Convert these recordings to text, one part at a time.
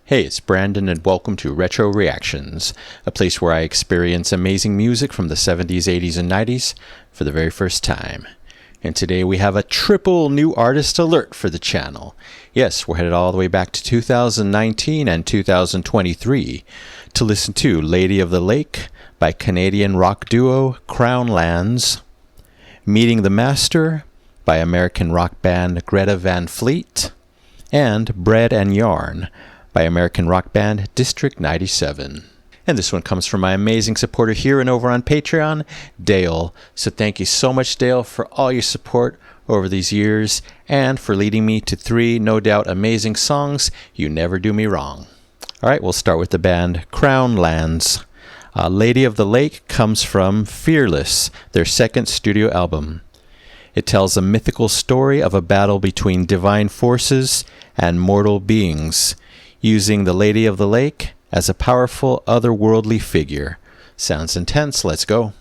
Hey, it's Brandon and welcome to Retro Reactions, a place where I experience amazing music from the 70s, 80s, and 90s for the very first time. And today we have a triple new artist alert for the channel. Yes, we're headed all the way back to 2019 and 2023 to listen to Lady of the Lake by Canadian rock duo Crown Lands, Meeting the Master by American rock band Greta Van Fleet, and Bread and Yarn by American rock band District 97. And this one comes from my amazing supporter here and over on Patreon, Dale. So thank you so much, Dale, for all your support over these years and for leading me to 3, no doubt, amazing songs. You never do me wrong. All right, we'll start with the band Crown Lands. Lady of the Lake comes from Fearless, their second studio album. It tells a mythical story of a battle between divine forces and mortal beings, using the Lady of the Lake as a powerful otherworldly figure. Sounds intense. Let's go.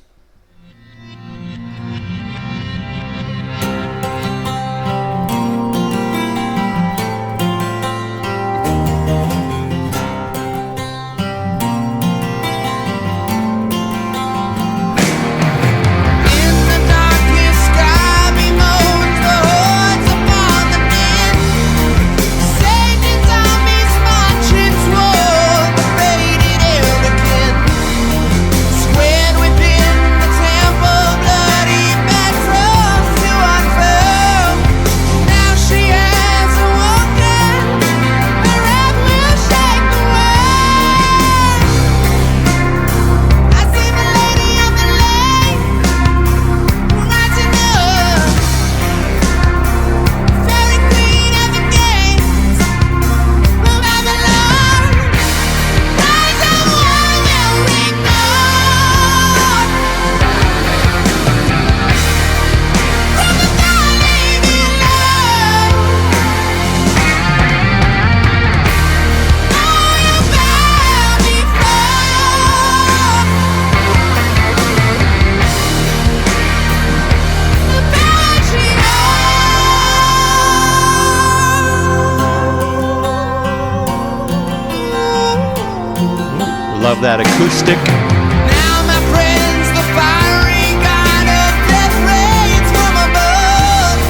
Love that acoustic. Now, my friends, the fiery god of death rains from above,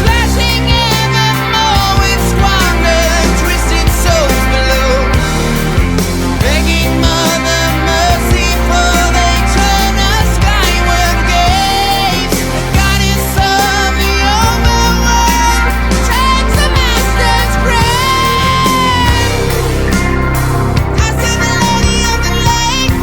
clashing evermore with squandered, twisted souls below, begging Mother Mercy for they turn a skyward gaze. The goddess of the overworld takes the master's grave. I said the Lady of the Lake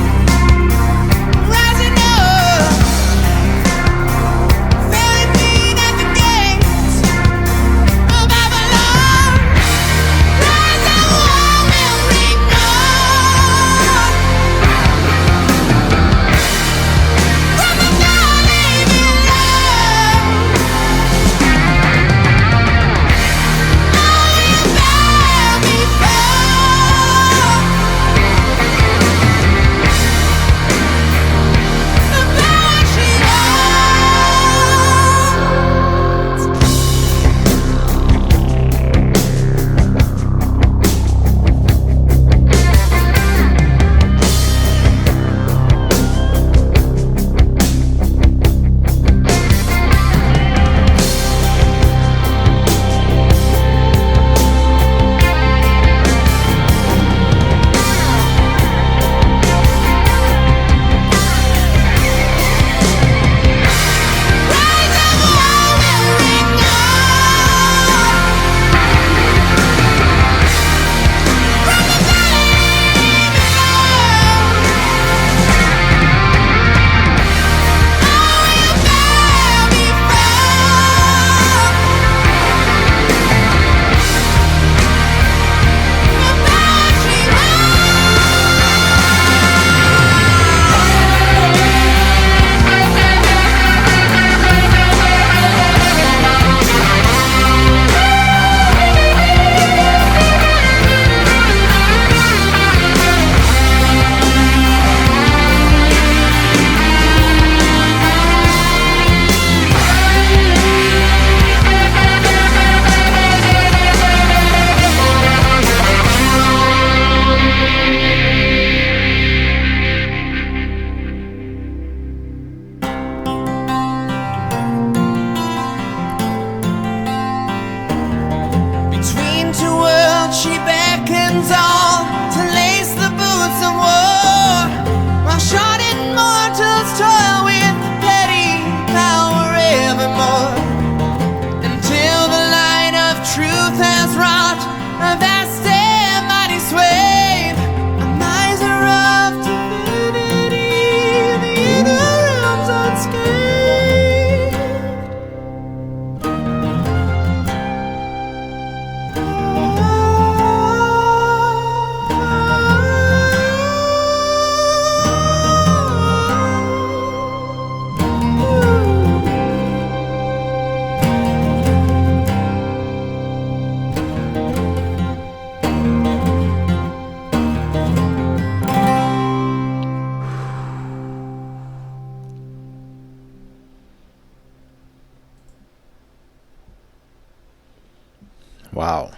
Wow.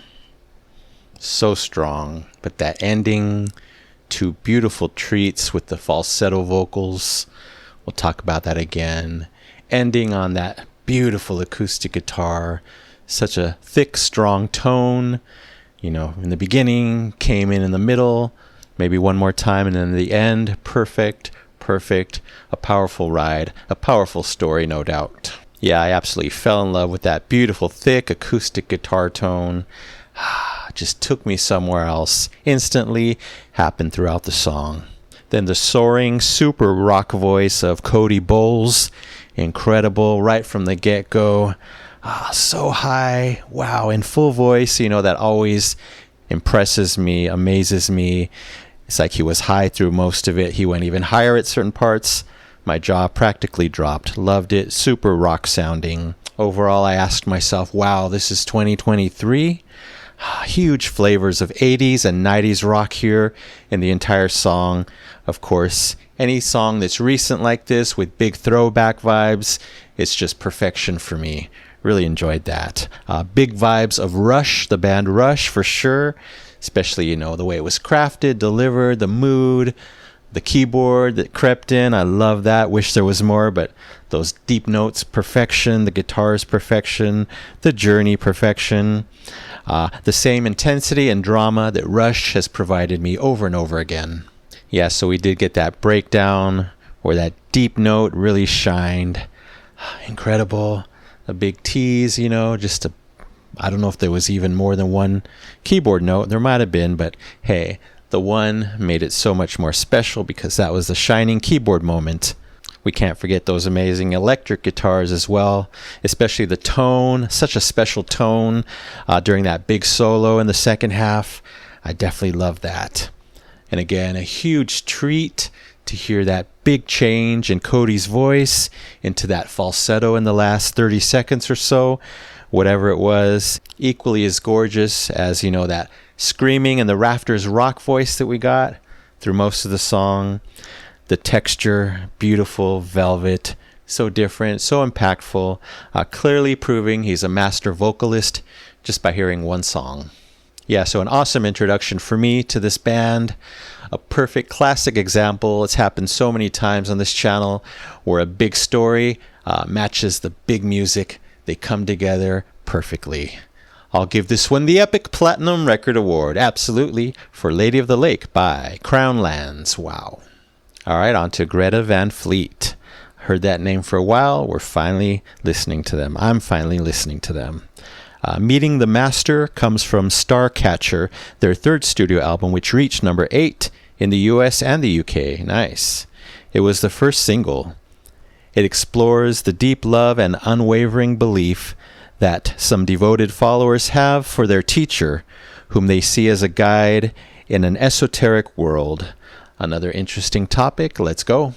So strong. But that ending, two beautiful treats with the falsetto vocals. We'll talk about that again. Ending on that beautiful acoustic guitar. Such a thick, strong tone. You know, in the beginning, came in the middle, maybe one more time, and then the end, perfect. A powerful ride, a powerful story, no doubt. Yeah, I absolutely fell in love with that beautiful, thick acoustic guitar tone. Just took me somewhere else. Instantly happened throughout the song. Then the soaring, super rock voice of Cody Bowles. Incredible, right from the get-go. So high. Wow, in full voice, you know, that always impresses me, amazes me. It's like he was high through most of it. He went even higher at certain parts. My jaw practically dropped. Loved it. Super rock sounding. Overall, I asked myself, wow, this is 2023? Huge flavors of 80s and 90s rock here in the entire song. Of course, any song that's recent like this with big throwback vibes, it's just perfection for me. Really enjoyed that. Big vibes of Rush, the band Rush, for sure. Especially, you know, the way it was crafted, delivered, the mood, the keyboard that crept in. I love that. Wish there was more, but those deep notes, perfection. The guitars, perfection. The journey, perfection. The same intensity and drama that Rush has provided me over and over again. Yeah, so we did get that breakdown where that deep note really shined. Incredible. A big tease, you know, just a I don't know if there was even more than one keyboard note. There might have been, but hey, the one made it so much more special because that was the shining keyboard moment. We can't forget those amazing electric guitars as well, especially the tone, such a special tone during that big solo in the second half. I definitely love that. And again, a huge treat to hear that big change in Cody's voice into that falsetto in the last 30 seconds or so. Whatever it was, equally as gorgeous as, you know, that screaming and the rafters rock voice that we got through most of the song. The texture, beautiful, velvet, so different, so impactful, clearly proving he's a master vocalist just by hearing one song. Yeah, so an awesome introduction for me to this band. A perfect classic example. It's happened so many times on this channel where a big story matches the big music. They come together perfectly. I'll give this one the Epic Platinum Record Award, absolutely, for Lady of the Lake by Crown Lands. Wow. All right, on to Greta Van Fleet. Heard that name for a while. We're finally listening to them. I'm finally listening to them. Meeting the Master comes from Starcatcher, their third studio album, which reached number 8 in the US and the UK. Nice. It was the first single. It explores the deep love and unwavering belief that some devoted followers have for their teacher, whom they see as a guide in an esoteric world. Another interesting topic. Let's go.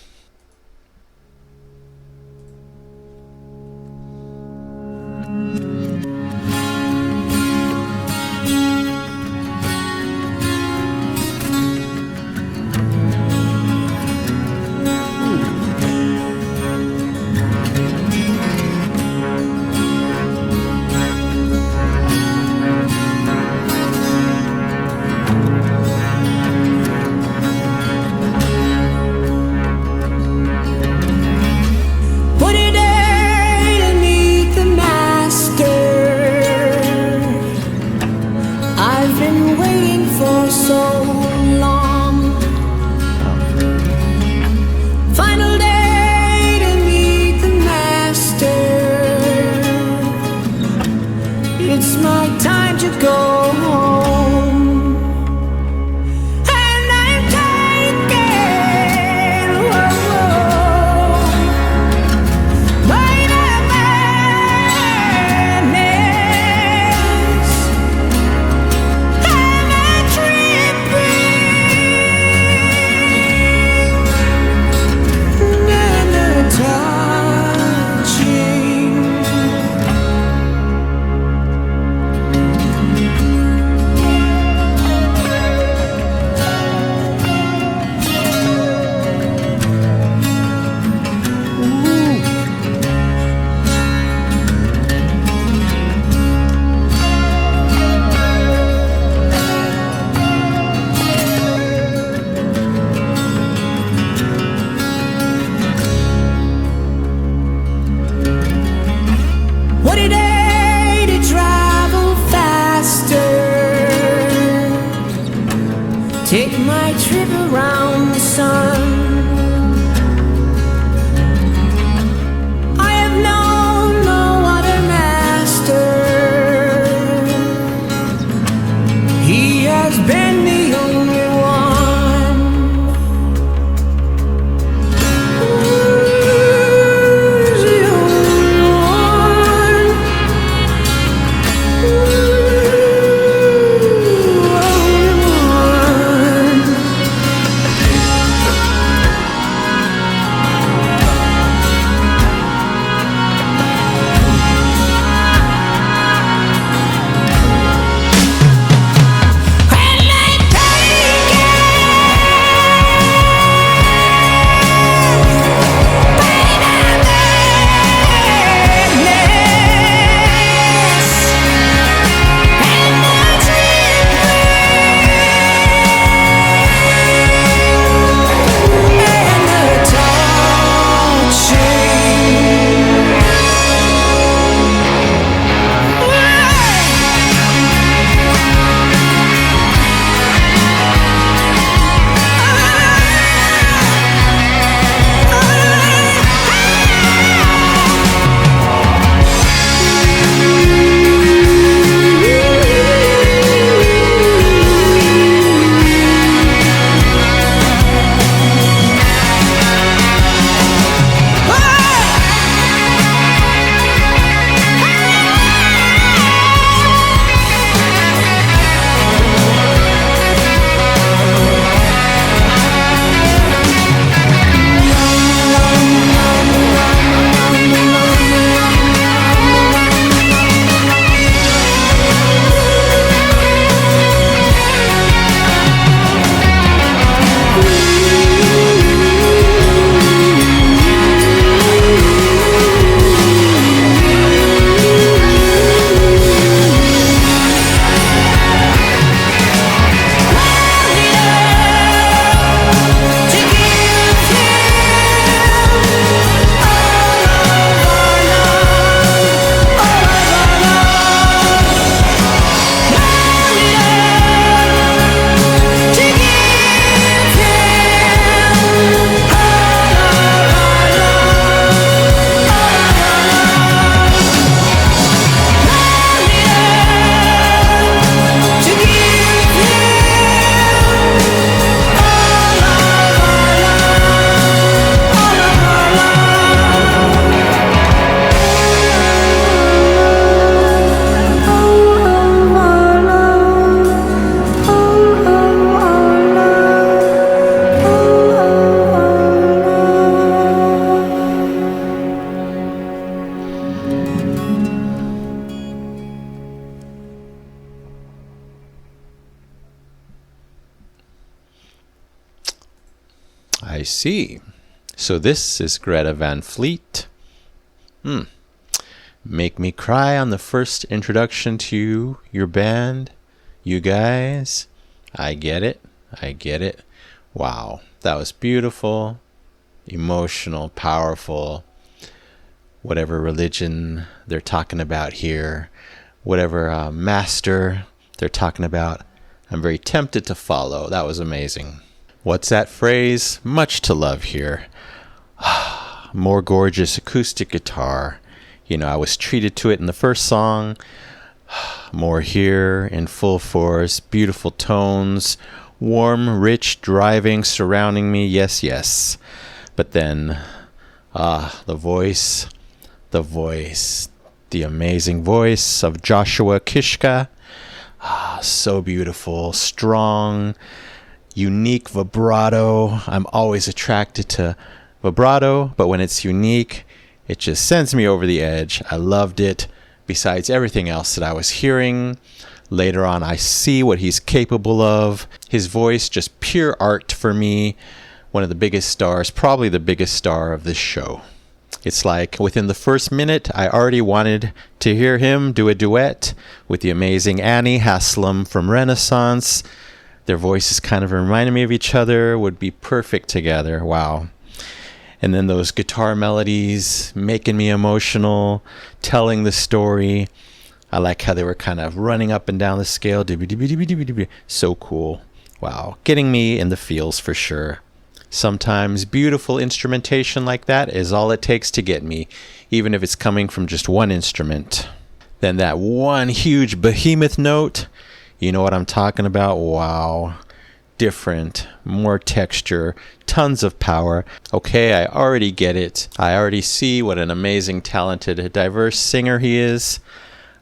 take my trip around the sun. I have known no other master. He has been the only one. Who's the only one? I see. So this is Greta Van Fleet. Make me cry on the first introduction to your band. You guys. I get it. I get it. Wow. That was beautiful, emotional, powerful. Whatever religion they're talking about here, whatever master they're talking about, I'm very tempted to follow. That was amazing. What's that phrase? Much to love here. More gorgeous acoustic guitar. You know, I was treated to it in the first song. More here in full force. Beautiful tones. Warm, rich driving surrounding me. Yes, yes. But then, the voice. The amazing voice of Joshua Kishka. So beautiful, strong, unique vibrato. I'm always attracted to vibrato, but when it's unique, it just sends me over the edge. I loved it. Besides everything else that I was hearing, later on I see what he's capable of. His voice, just pure art for me. One of the biggest stars, probably the biggest star of this show. It's like within the first minute, I already wanted to hear him do a duet with the amazing Annie Haslam from Renaissance. Their voices kind of reminded me of each other, would be perfect together. Wow. And then those guitar melodies making me emotional, telling the story. I like how they were kind of running up and down the scale. So cool. Wow, getting me in the feels for sure. Sometimes beautiful instrumentation like that is all it takes to get me, even if it's coming from just one instrument. Then that one huge behemoth note, you know what I'm talking about? Wow. Different, more texture, tons of power. Okay, I already get it. I already see what an amazing, talented, diverse singer he is.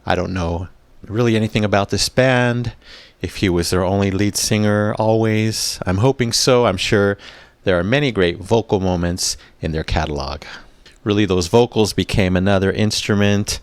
I don't know really anything about this band. If he was their only lead singer always, I'm hoping so. I'm sure there are many great vocal moments in their catalog. Really, those vocals became another instrument.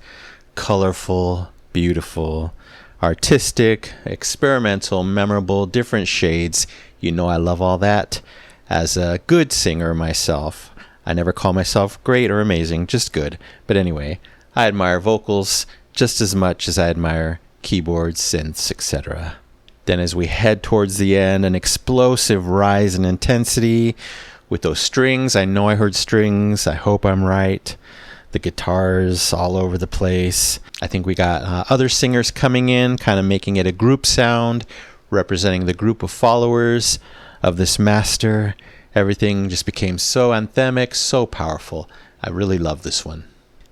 Colorful, beautiful, artistic, experimental, memorable, different shades. You know I love all that. As a good singer myself, I never call myself great or amazing, just good. But anyway, I admire vocals just as much as I admire keyboards, synths, etc. Then as we head towards the end, an explosive rise in intensity with those strings. I know I heard strings. I hope I'm right. The guitars all over the place. I think we got other singers coming in, kind of making it a group sound, representing the group of followers of this master. Everything just became so anthemic, so powerful. I really love this one.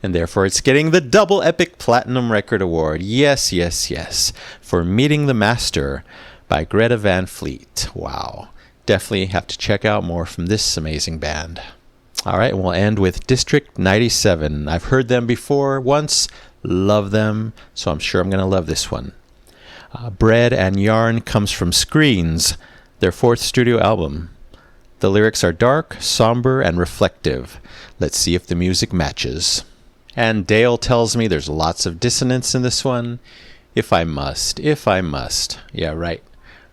And therefore it's getting the Double Epic Platinum Record Award. Yes, yes, yes. For Meeting the Master by Greta Van Fleet. Wow. Definitely have to check out more from this amazing band. All right, we'll end with District 97. I've heard them before once, love them, so I'm sure I'm going to love this one. Bread and Yarn comes from Screens, their fourth studio album. The lyrics are dark, somber, and reflective. Let's see if the music matches. And Dale tells me there's lots of dissonance in this one. If I must. Yeah, right.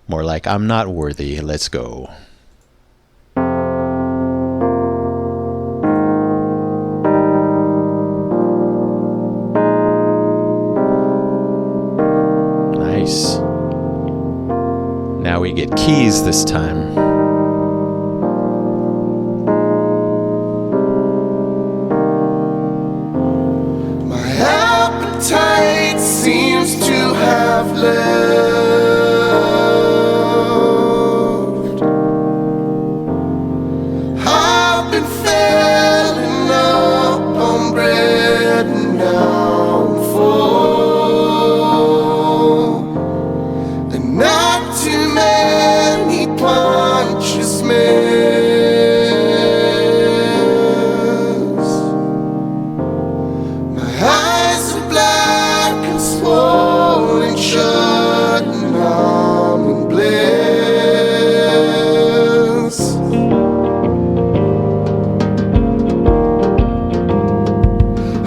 More like I'm not worthy. Let's go. Nice. Now we get keys this time. My appetite seems to have left. I've been filling up on bread and now I'm full. And not too many punches miss. My eyes are black and swollen shut and I'm in bliss.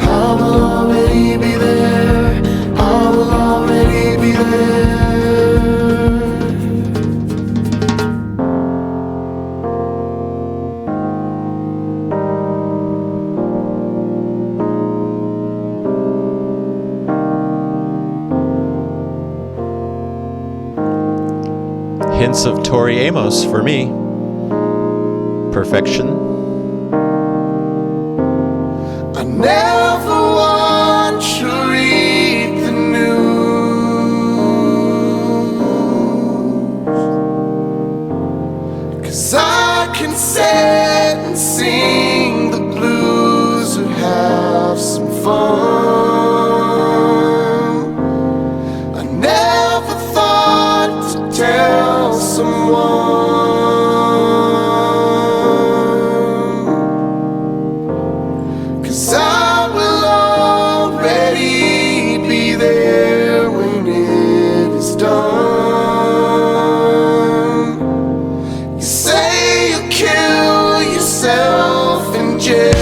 I will already be there. I will already be there. Hints of Tori Amos for me. Perfection. I never want to read the news, 'cause I can sit and sing the blues or have some fun. I never thought to tell someone, 'cause I will already be there when it is done. You say you'll kill yourself in jail.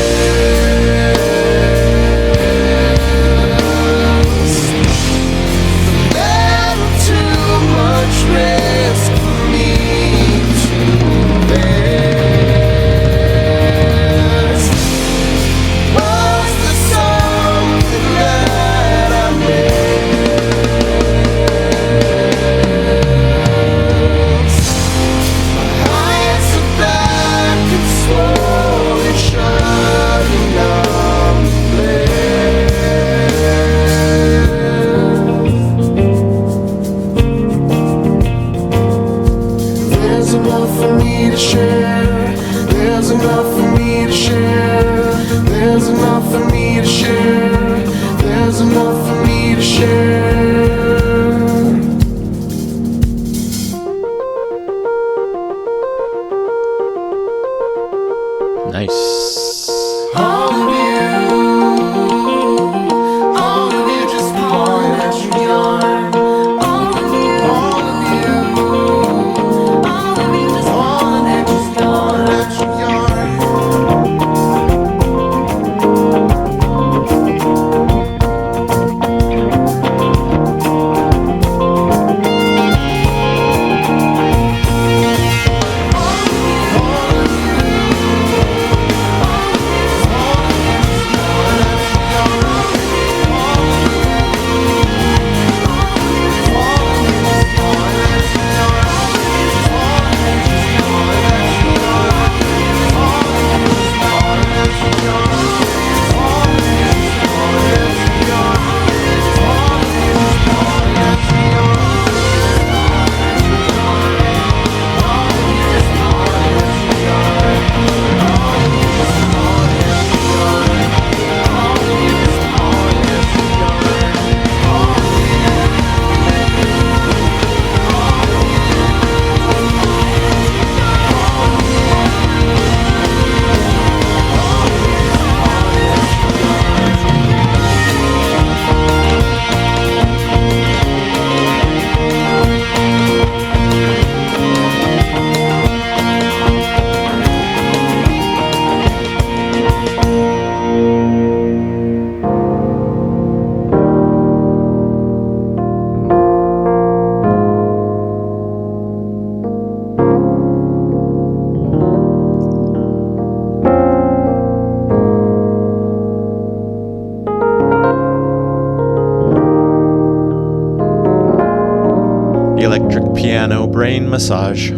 electric piano brain massage.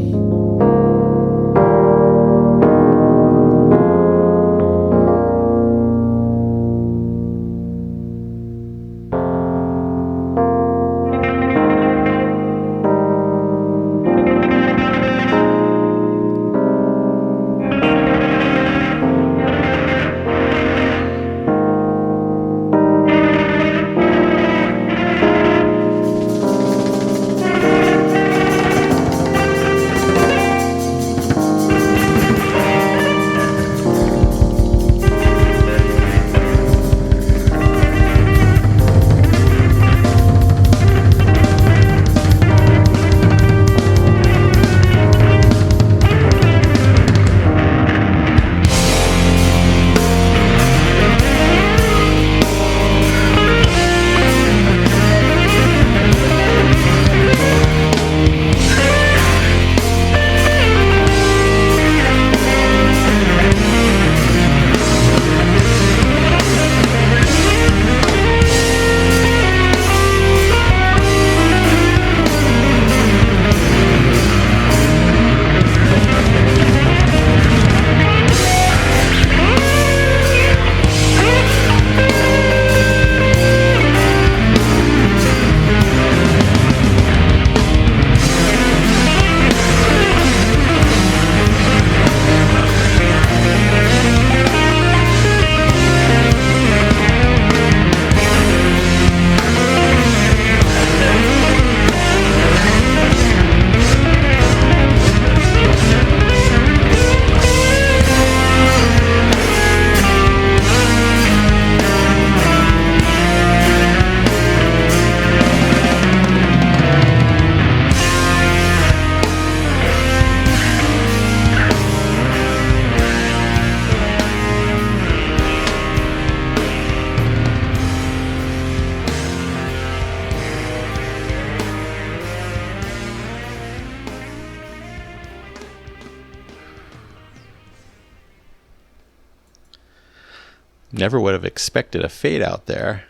Never would have expected a fade out there.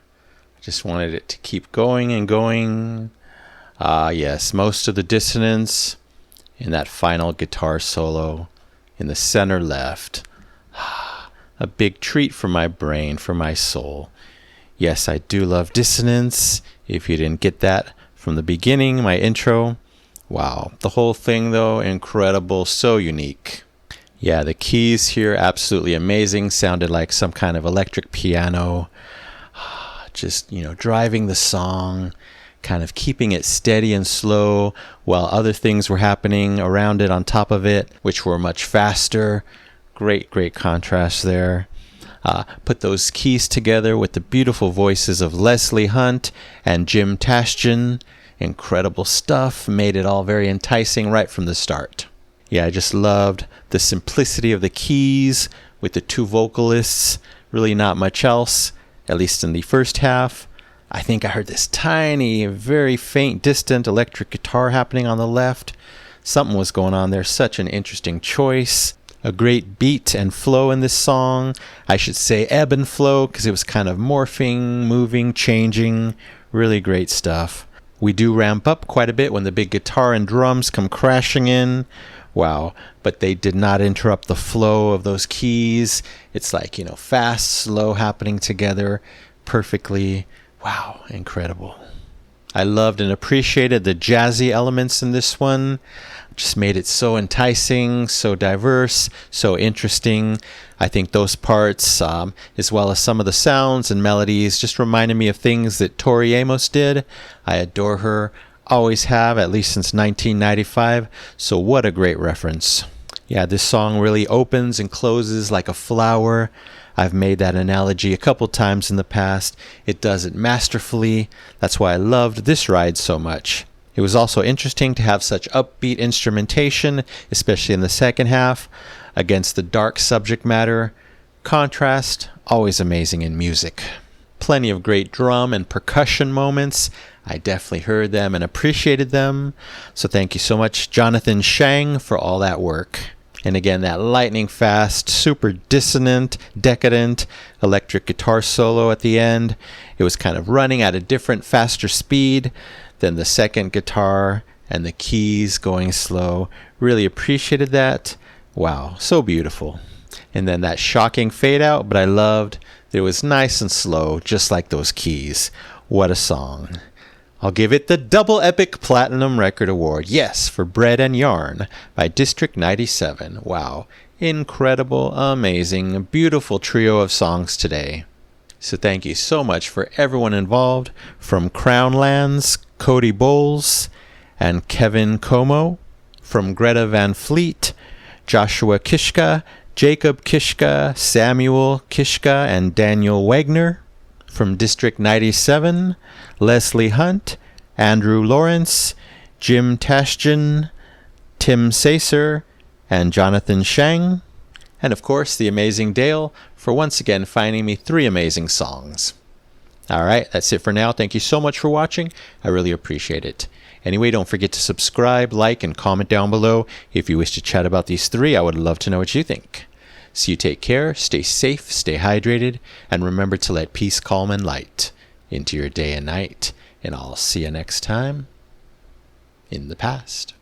I just wanted it to keep going and going. Ah, yes, most of the dissonance in that final guitar solo in the center left. A big treat for my brain, for my soul. Yes, I do love dissonance. If you didn't get that from the beginning, my intro. Wow, the whole thing though, incredible, so unique. Yeah, the keys here, absolutely amazing. Sounded like some kind of electric piano. Just, driving the song, kind of keeping it steady and slow while other things were happening around it on top of it, which were much faster. Great contrast there. Put those keys together with the beautiful voices of Leslie Hunt and Jim Tashjian. Incredible stuff. Made it all very enticing right from the start. Yeah, I just loved the simplicity of the keys with the two vocalists. Really not much else, at least in the first half. I think I heard this tiny, very faint, distant electric guitar happening on the left. Something was going on there. Such an interesting choice. A great beat and flow in this song. I should say ebb and flow because it was kind of morphing, moving, changing. Really great stuff. We do ramp up quite a bit when the big guitar and drums come crashing in. Wow, but they did not interrupt the flow of those keys. It's like, fast, slow happening together perfectly. Wow, incredible. I loved and appreciated the jazzy elements in this one. Just made it so enticing, so diverse, so interesting. I think those parts, as well as some of the sounds and melodies, just reminded me of things that Tori Amos did. I adore her. Always have, at least since 1995, so what a great reference. Yeah, this song really opens and closes like a flower. I've made that analogy a couple times in the past. It does it masterfully. That's why I loved this ride so much. It was also interesting to have such upbeat instrumentation, especially in the second half, against the dark subject matter. Contrast, always amazing in music. Plenty of great drum and percussion moments. I definitely heard them and appreciated them. So thank you so much, Jonathan Shang, for all that work. And again, that lightning fast, super dissonant, decadent electric guitar solo at the end. It was kind of running at a different, faster speed than the second guitar and the keys going slow. Really appreciated that. Wow, so beautiful. And then that shocking fade out, but I loved that it was nice and slow, just like those keys. What a song. I'll give it the Double Epic Platinum Record Award. Yes, for Bread and Yarn by District 97. Wow. Incredible, amazing, beautiful trio of songs today. So thank you so much for everyone involved, from Crownlands, Cody Bowles, and Kevin Como, from Greta Van Fleet, Joshua Kishka, Jacob Kishka, Samuel Kishka, and Daniel Wagner, from District 97, Leslie Hunt, Andrew Lawrence, Jim Tashjian, Tim Sacer, and Jonathan Shang, and of course the amazing Dale for once again finding me 3 amazing songs. Alright, that's it for now. Thank you so much for watching. I really appreciate it. Anyway, don't forget to subscribe, like, and comment down below. If you wish to chat about these 3, I would love to know what you think. So you take care, stay safe, stay hydrated, and remember to let peace, calm, and light into your day and night. And I'll see you next time in the past.